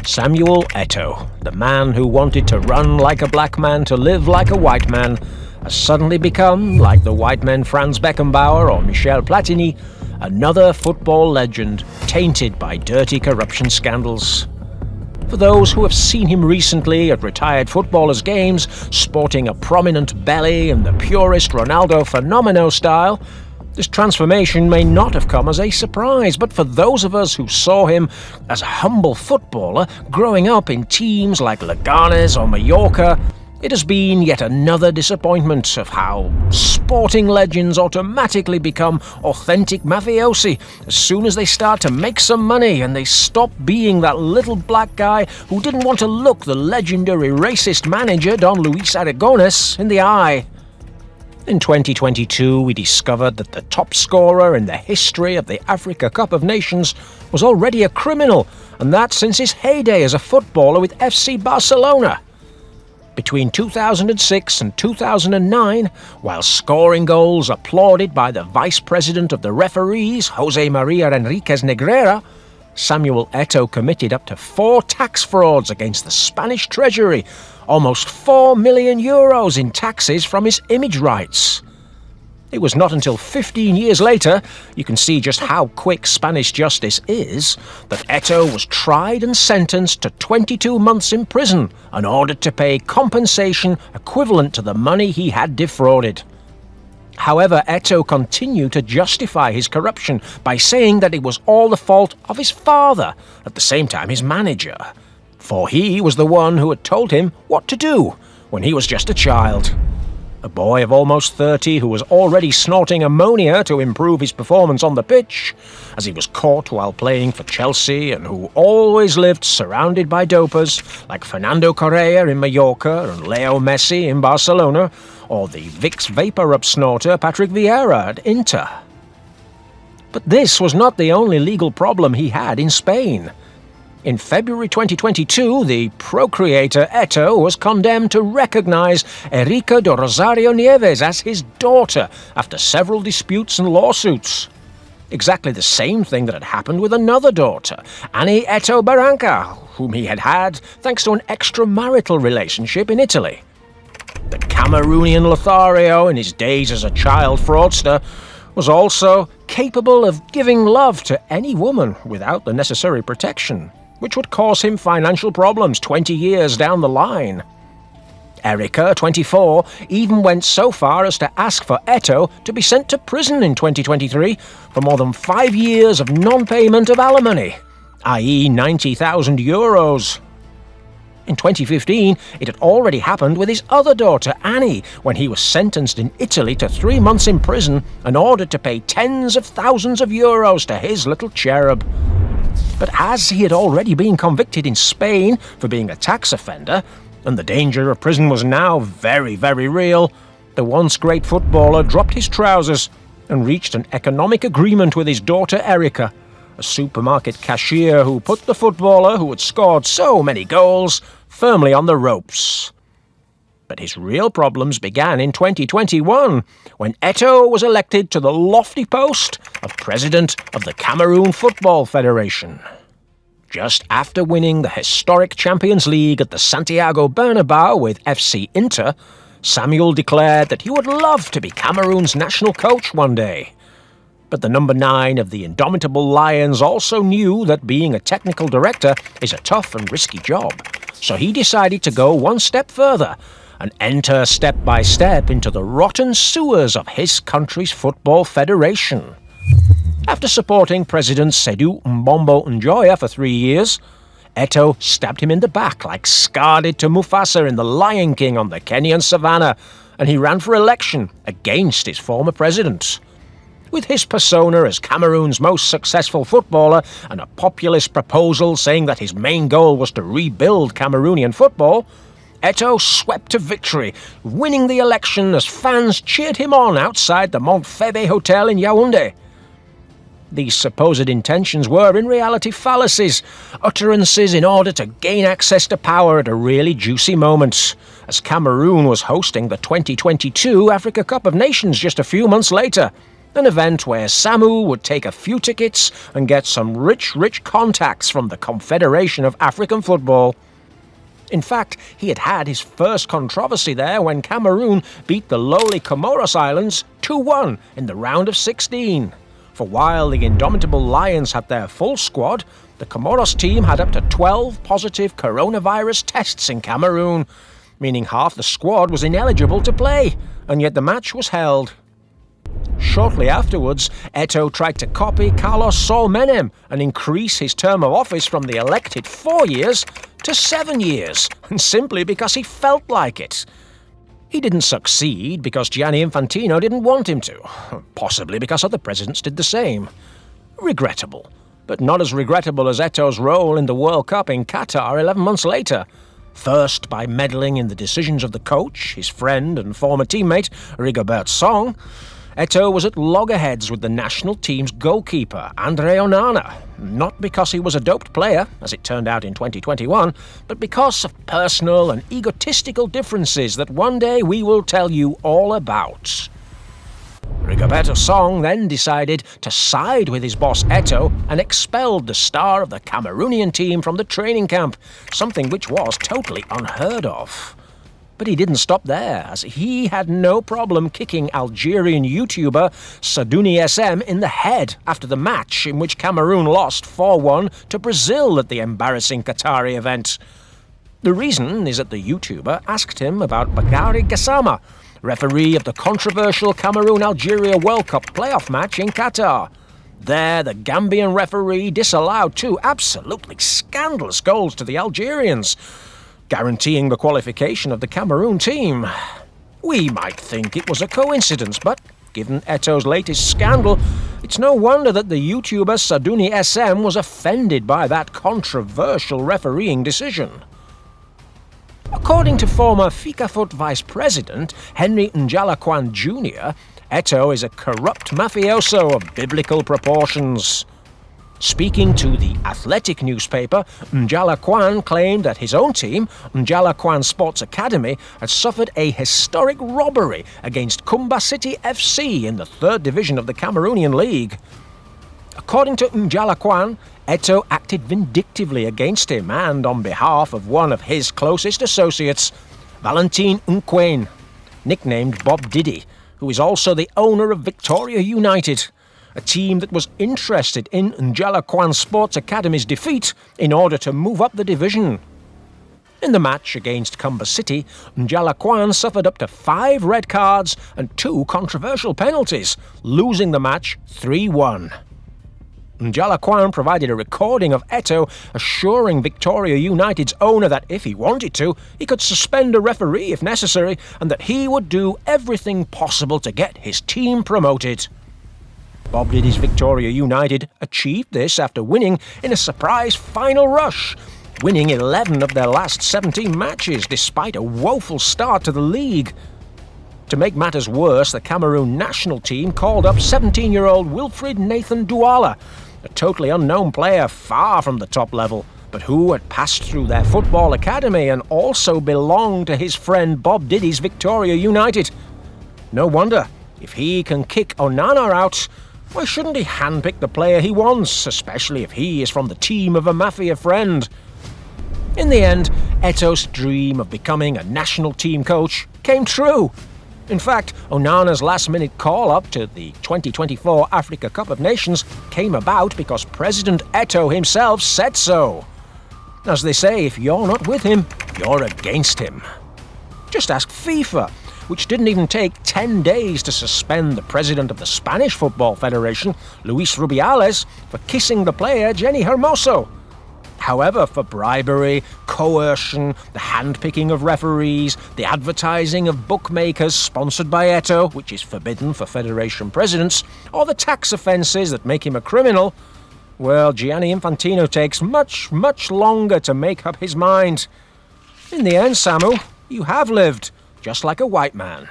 Samuel Eto'o, the man who wanted to run like a black man to live like a white man, has suddenly become, like the white men Franz Beckenbauer or Michel Platini, another football legend tainted by dirty corruption scandals. For those who have seen him recently at retired footballers' games, sporting a prominent belly in the purest Ronaldo Fenomeno style, this transformation may not have come as a surprise, but for those of us who saw him as a humble footballer growing up in teams like Leganes or Mallorca, it has been yet another disappointment of how sporting legends automatically become authentic mafiosi as soon as they start to make some money and they stop being that little black guy who didn't want to look the legendary racist manager Don Luis Aragonés in the eye. In 2022, we discovered that the top scorer in the history of the Africa Cup of Nations was already a criminal, and that since his heyday as a footballer with FC Barcelona. Between 2006 and 2009, while scoring goals applauded by the vice president of the referees, José María Enríquez Negreira, Samuel Eto'o committed up to 4 tax frauds against the Spanish treasury, almost €4 million in taxes from his image rights. It was not until 15 years later, you can see just how quick Spanish justice is, that Eto'o was tried and sentenced to 22 months in prison and ordered to pay compensation equivalent to the money he had defrauded. However, Eto'o continued to justify his corruption by saying that it was all the fault of his father, at the same time his manager, for he was the one who had told him what to do when he was just a child. A boy of almost 30 who was already snorting ammonia to improve his performance on the pitch, as he was caught while playing for Chelsea, and who always lived surrounded by dopers like Fernando Correa in Mallorca and Leo Messi in Barcelona, or the Vicks vapor-up snorter Patrick Vieira at Inter. But this was not the only legal problem he had in Spain. In February 2022, the procreator Eto'o was condemned to recognize Erika do Rosario Nieves as his daughter after several disputes and lawsuits. Exactly the same thing that had happened with another daughter, Annie Eto'o Barranca, whom he had had thanks to an extramarital relationship in Italy. The Cameroonian Lothario, in his days as a child fraudster, was also capable of giving love to any woman without the necessary protection, which would cause him financial problems 20 years down the line. Erika, 24, even went so far as to ask for Eto'o to be sent to prison in 2023 for more than 5 years of non-payment of alimony, i.e. €90,000. In 2015, it had already happened with his other daughter, Annie, when he was sentenced in Italy to 3 months in prison and ordered to pay tens of thousands of euros to his little cherub. But as he had already been convicted in Spain for being a tax offender, and the danger of prison was now very, very real, the once great footballer dropped his trousers and reached an economic agreement with his daughter Erika, a supermarket cashier who put the footballer who had scored so many goals firmly on the ropes. But his real problems began in 2021, when Eto'o was elected to the lofty post of president of the Cameroon Football Federation. Just after winning the historic Champions League at the Santiago Bernabeu with FC Inter, Samuel declared that he would love to be Cameroon's national coach one day. But the number 9 of the indomitable Lions also knew that being a technical director is a tough and risky job, so he decided to go one step further and enter step by step into the rotten sewers of his country's football federation. After supporting President Seydou Mbombo Njoya for 3 years, Eto'o stabbed him in the back like Scar did to Mufasa in The Lion King on the Kenyan savannah, and he ran for election against his former president. With his persona as Cameroon's most successful footballer and a populist proposal saying that his main goal was to rebuild Cameroonian football, Eto'o swept to victory, winning the election as fans cheered him on outside the Montfebe Hotel in Yaoundé. These supposed intentions were in reality fallacies, utterances in order to gain access to power at a really juicy moment, as Cameroon was hosting the 2022 Africa Cup of Nations just a few months later, An event where Samu would take a few tickets and get some rich contacts from the Confederation of African Football. In fact, he had his first controversy there when Cameroon beat the lowly Comoros Islands 2-1 in the round of 16. For while the indomitable Lions had their full squad, the Comoros team had up to 12 positive coronavirus tests in Cameroon, meaning half the squad was ineligible to play, and yet the match was held. Shortly afterwards, Eto'o tried to copy Carlos Saul Menem and increase his term of office from the elected 4 years to 7 years, and simply because he felt like it. He didn't succeed because Gianni Infantino didn't want him to, possibly because other presidents did the same. Regrettable, but not as regrettable as Eto'o's role in the World Cup in Qatar 11 months later. First, by meddling in the decisions of the coach, his friend and former teammate, Rigobert Song, Eto'o was at loggerheads with the national team's goalkeeper, Andre Onana, not because he was a doped player, as it turned out in 2021, but because of personal and egotistical differences that one day we will tell you all about. Rigoberto Song then decided to side with his boss Eto'o and expelled the star of the Cameroonian team from the training camp, something which was totally unheard of. But he didn't stop there, as he had no problem kicking Algerian YouTuber Sadouni SM in the head after the match in which Cameroon lost 4-1 to Brazil at the embarrassing Qatari event. The reason is that the YouTuber asked him about Bakary Gassama, referee of the controversial Cameroon-Algeria World Cup playoff match in Qatar. There, the Gambian referee disallowed 2 absolutely scandalous goals to the Algerians, guaranteeing the qualification of the Cameroon team. We might think it was a coincidence, but given Eto'o's latest scandal, it's no wonder that the YouTuber Sadouni SM was offended by that controversial refereeing decision. According to former Fecafoot vice president Henry N'Jala Jr., Eto'o is a corrupt mafioso of biblical proportions. Speaking to the Athletic newspaper, N'Jala claimed that his own team, N'Jala Sports Academy, had suffered a historic robbery against Kumba City FC in the 3rd division of the Cameroonian League. According to N'Jala, Eto'o acted vindictively against him and on behalf of one of his closest associates, Valentin Nkwen, nicknamed Bob Diddy, who is also the owner of Victoria United, a team that was interested in N'Jala Sports Academy's defeat in order to move up the division. In the match against Kumba City, N'Jala suffered up to 5 red cards and 2 controversial penalties, losing the match 3-1. N'Jala provided a recording of Eto'o assuring Victoria United's owner that if he wanted to, he could suspend a referee if necessary, and that he would do everything possible to get his team promoted. Bob Diddy's Victoria United achieved this after winning in a surprise final rush, winning 11 of their last 17 matches despite a woeful start to the league. To make matters worse, the Cameroon national team called up 17-year-old Wilfried Nathan Douala, a totally unknown player far from the top level, but who had passed through their football academy and also belonged to his friend Bob Diddy's Victoria United. No wonder, if he can kick Onana out, why shouldn't he handpick the player he wants, especially if he is from the team of a mafia friend? In the end, Eto'o's dream of becoming a national team coach came true. In fact, Onana's last-minute call-up to the 2024 Africa Cup of Nations came about because President Eto'o himself said so. As they say, if you're not with him, you're against him. Just ask FIFA, which didn't even take 10 days to suspend the president of the Spanish Football Federation, Luis Rubiales, for kissing the player Jenny Hermoso. However, for bribery, coercion, the handpicking of referees, the advertising of bookmakers sponsored by Eto'o, which is forbidden for federation presidents, or the tax offences that make him a criminal, well, Gianni Infantino takes much, much longer to make up his mind. In the end, Samu, you have lived just like a white man.